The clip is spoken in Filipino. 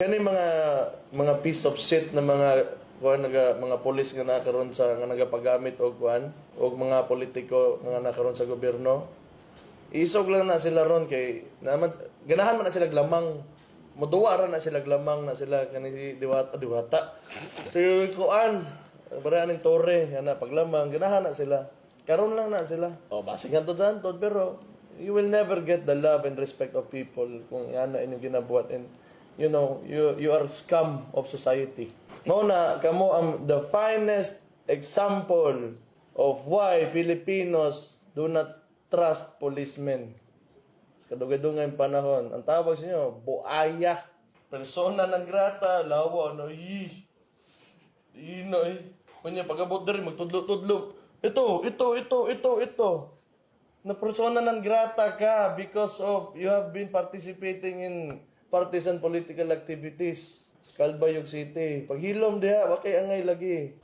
Kani mga piece of shit na mga pulis nga nakaroon sa nga nagapagamit og kuan og mga politiko nga nakaroon sa gobyerno. Isog lang na sila ron kay naman ganahan man na sila glamang moduwa ra na sila glamang na sila kani diwata. Si kuan baraning torre yana paglamang ganahan na sila. Karon lang na sila. O basig antod sa antod pero you will never get the love and respect of people kung yan na inyong ginabuhat and you know, you are scum of society. Mao na kamo ang the finest example of why Filipinos do not trust policemen. Sa kadugay-dugay panahon, ang tawag sa inyo, buaya. Persona non grata, lawa, ano, ino, Kunya, pag-abot na rin, magtudlo-tudlo. Ito. Na persona non grata ka because of you have been participating in partisan political activities sa Calbayog City. Paghilom diha, wakay angay lagi.